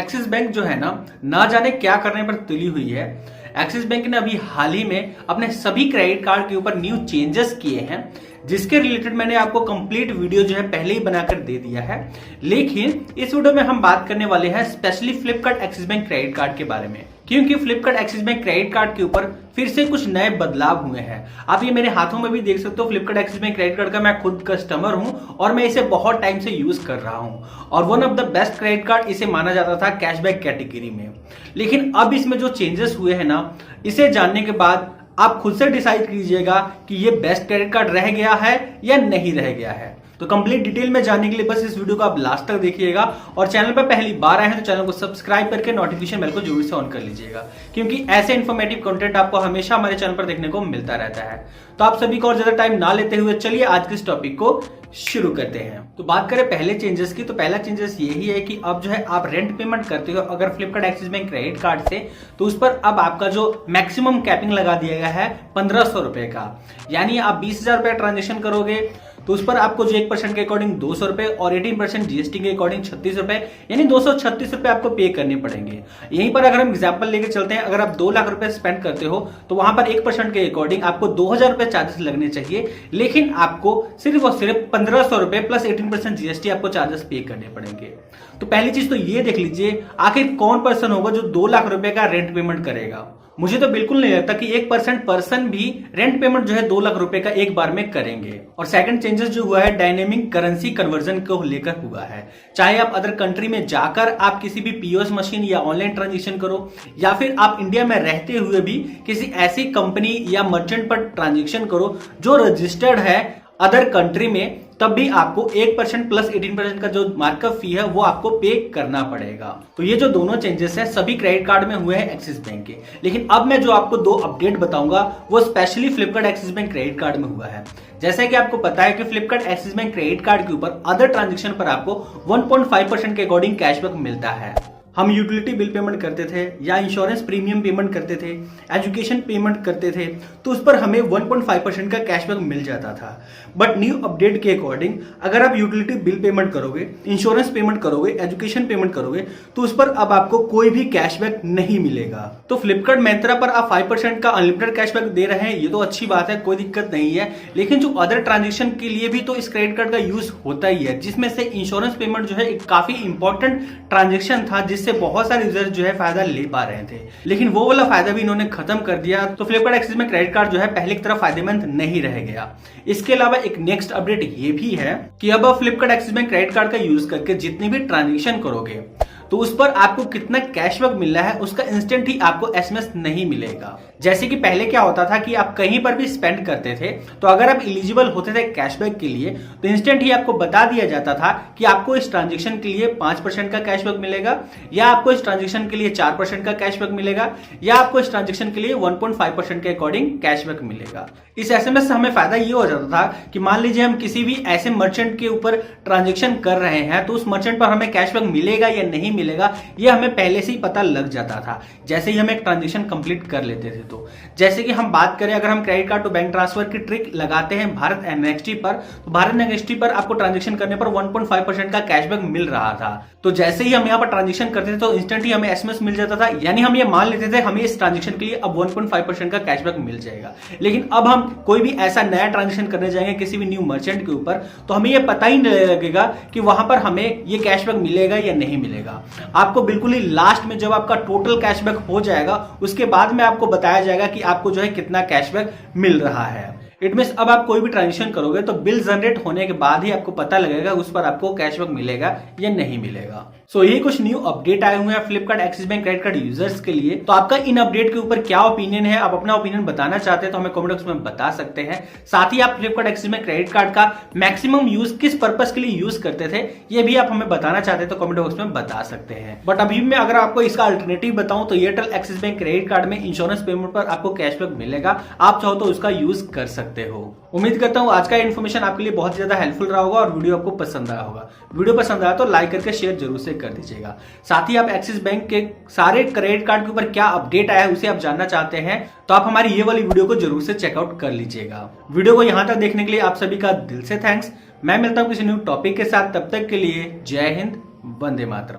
Axis bank जो है ना जाने क्या करने पर तुली हुई है। एक्सिस बैंक ने अभी हाल ही में अपने सभी क्रेडिट कार्ड के ऊपर न्यू चेंजेस किए हैं, जिसके रिलेटेड मैंने आपको कंप्लीट वीडियो जो है पहले ही बनाकर दे दिया है। लेकिन इस वीडियो में हम बात करने वाले हैं specially Flipkart axis bank credit card के बारे में, क्योंकि Flipkart axis bank credit card के ऊपर फिर से कुछ नए बदलाव हुए हैं। आप ये मेरे हाथों में भी देख सकते हो, Flipkart axis bank credit card का मैं खुद कस्टमर हूं और मैं इसे बहुत टाइम से यूज कर रहा हूं और one of the best credit card इसे माना जाता था कैशबैक कैटेगरी में। लेकिन अब इसमें जो चेंजेस हुए हैं ना, इसे जानने के बाद आप खुद से डिसाइड कीजिएगा कि ये बेस्ट क्रेडिट कार्ड रह गया है या नहीं रह गया है। तो कंप्लीट डिटेल में जानने के लिए बस इस वीडियो को आप लास्ट तक देखिएगा और चैनल पर पहली बार आए हैं तो चैनल को सब्सक्राइब करके नोटिफिकेशन बेल को जरूर से ऑन कर लीजिएगा, क्योंकि ऐसे इन्फॉर्मेटिव कंटेंट आपको हमेशा हमारे चैनल पर देखने को मिलता रहता है। तो आप सभी को और ज्यादा टाइम ना लेते हुए चलिए आज के इस टॉपिक को शुरू करते हैं। तो बात करें पहले चेंजेस की, तो पहला चेंजेस यही है कि अब जो है आप रेंट पेमेंट करते हो अगर Flipkart axis bank credit card से, तो उस पर अब आपका जो मैक्सिमम कैपिंग लगा दिया गया है 1500 रुपए का। यानी आप 20,000 रुपए ट्रांजेक्शन करोगे तो उस पर आपको जो 1% के अकॉर्डिंग 200 रुपए और 18% जीएसटी के अकॉर्डिंग 36 रुपए, यानी 236 रुपए आपको पे करने पड़ेंगे। यहीं पर अगर हम एग्जांपल लेके चलते हैं, अगर आप 2 लाख रुपए स्पेंड करते हो तो वहां पर 1% के अकॉर्डिंग आपको 2000 रुपए चार्जेस लगने चाहिए, लेकिन आपको सिर्फ और सिर्फ 1500 रुपए प्लस 18% जीएसटी आपको चार्जेस पे करने पड़ेंगे। तो पहली चीज तो ये देख लीजिए, आखिर कौन पर्सन होगा जो 2 लाख रुपए का रेंट पेमेंट करेगा। मुझे तो बिल्कुल नहीं लगता कि 1% पर्सन भी रेंट पेमेंट जो है 2 लाख रुपए का एक बार में करेंगे। और सेकंड चेंजेस जो हुआ है डायनेमिक करेंसी कन्वर्जन को लेकर हुआ है। चाहे आप अदर कंट्री में जाकर आप किसी भी पीओएस मशीन या ऑनलाइन ट्रांजेक्शन करो, या फिर आप इंडिया में रहते हुए भी किसी ऐसी कंपनी या मर्चेंट पर ट्रांजेक्शन करो जो रजिस्टर्ड है अदर कंट्री में, तब भी आपको 1% प्लस 18% का जो मार्कअप फी है वो आपको पे करना पड़ेगा। तो ये जो दोनों चेंजेस हैं सभी क्रेडिट कार्ड में हुए हैं एक्सिस बैंक के। लेकिन अब मैं जो आपको 2 अपडेट बताऊंगा वो specially Flipkart axis bank credit card में हुआ है। जैसा कि आपको पता है कि Flipkart axis bank credit card के ऊपर अदर ट्रांजेक्शन पर आपको 1.5% के अकॉर्डिंग कैशबैक मिलता है। हम यूटिलिटी बिल पेमेंट करते थे या इंश्योरेंस प्रीमियम पेमेंट करते थे, एजुकेशन पेमेंट करते थे, तो उस पर हमें 1.5% का कैशबैक मिल जाता था। बट न्यू अपडेट के अकॉर्डिंग अगर आप यूटिलिटी बिल पेमेंट करोगे, इंश्योरेंस पेमेंट करोगे, एजुकेशन पेमेंट करोगे, तो उस पर अब आपको कोई भी कैशबैक नहीं मिलेगा। तो फ्लिपकार्ट मिंत्रा पर आप 5% का अनलिमिटेड कैशबैक दे रहे हैं, ये तो अच्छी बात है, कोई दिक्कत नहीं है। लेकिन जो अदर ट्रांजेक्शन के लिए भी तो इस क्रेडिट कार्ड का यूज होता ही है, जिसमें से इंश्योरेंस पेमेंट जो है एक काफी इंपॉर्टेंट ट्रांजेक्शन था जिससे बहुत सारे यूजर जो है फायदा ले पा रहे थे। लेकिन वो वाला फायदा भी इन्होंने खत्म कर दिया, तो फ्लिपकार्ट एक्सिस में क्रेडिट कार्ड जो है पहले की तरह फायदेमंद नहीं रह गया। इसके अलावा एक नेक्स्ट अपडेट ये भी है कि अब आप फ्लिपकार्ट एक्सिस में क्रेडिट कार्ड का यूज करके जितनी भी ट्रांजेक्शन करोगे तो उस पर आपको कितना कैशबैक मिल रहा है उसका इंस्टेंट ही आपको एसएमएस नहीं मिलेगा। जैसे कि पहले क्या होता था कि आप कहीं पर भी स्पेंड करते थे तो अगर आप एलिजिबल होते थे कैशबैक के लिए तो इंस्टेंट ही आपको बता दिया जाता था कि आपको इस ट्रांजेक्शन के लिए 5% का कैशबैक मिलेगा, या आपको इस ट्रांजेक्शन के लिए 4% का कैशबैक मिलेगा, या आपको इस ट्रांजेक्शन के लिए 1.5% के अकॉर्डिंग कैशबैक मिलेगा। इस एसएमएस से हमें फायदा ये हो जाता था कि मान लीजिए हम किसी भी ऐसे मर्चेंट के ऊपर ट्रांजेक्शन कर रहे हैं तो उस मर्चेंट पर हमें कैशबैक मिलेगा या नहीं मिलेगा ये हमें पहले से ही पता लग जाता था, जैसे ही हम एक ट्रांजेक्शन कंप्लीट कर लेते थे। तो जैसे कि हम बात करें, अगर हम credit card to bank transfer की ट्रिक लगाते हैं भारत एनएक्सटी पर, तो भारत एनएक्सटी पर आपको ट्रांजेक्शन करने पर 1.5% का कैशबैक मिल रहा था। तो जैसे ही हम यहाँ पर ट्रांजेक्शन करते थे तो इंस्टेंट ही हमें एसएमएस मिल जाता था, यानी हम ये मान लेते थे हमें इस ट्रांजेक्शन के लिए अब 1.5% का कैशबैक मिल जाएगा। लेकिन अब हम कोई भी ऐसा नया ट्रांजेक्शन करने जाएंगे किसी भी न्यू मर्चेंट के ऊपर तो हमें ये पता ही नहीं लगेगा कि वहां पर हमें ये कैशबैक मिलेगा या नहीं मिलेगा। आपको बिल्कुल ही लास्ट में जब आपका टोटल कैशबैक हो जाएगा उसके बाद में आपको बताया जाएगा कि आपको जो है कितना कैशबैक मिल रहा है। इट मींस अब आप कोई भी ट्रांजेक्शन करोगे तो बिल जनरेट होने के बाद ही आपको पता लगेगा उस पर आपको कैशबैक मिलेगा या नहीं मिलेगा। सो ये कुछ न्यू अपडेट आए हुए हैं Flipkart axis bank credit card users के लिए। तो आपका इन अपडेट के ऊपर क्या ओपिनियन है, आप अपना ओपिनियन बताना चाहते हैं तो हमें कमेंट बॉक्स में बता सकते हैं। साथ ही आप Flipkart axis bank credit card का मैक्सिमम यूज किस पर्पस के लिए यूज करते थे ये भी आप हमें बताना चाहते हैं तो कमेंट बॉक्स में बता सकते हैं। बट अभी मैं अगर आपको इसका अल्टरनेटिव बताऊं तो Airtel axis bank credit card में इंश्योरेंस पेमेंट पर आपको कैशबैक मिलेगा, आप चाहो तो उसका यूज कर सकते हो। उम्मीद करता हूं आज का इन्फॉर्मेशन आपके लिए बहुत ज्यादा हेल्पफुल रहा होगा और वीडियो आपको पसंद आया होगा। वीडियो पसंद आया तो लाइक करके शेयर जरूर से कर दीजिएगा। साथ ही आप एक्सिस बैंक के सारे क्रेडिट कार्ड के ऊपर क्या अपडेट आया है उसे आप जानना चाहते हैं तो आप हमारी ये वाली वीडियो को जरूर से चेकआउट कर लीजिएगा। वीडियो को यहां तक देखने के लिए आप सभी का दिल से थैंक्स। मैं मिलता हूं किसी न्यू टॉपिक के साथ, तब तक के लिए जय हिंद, वंदे मातरम।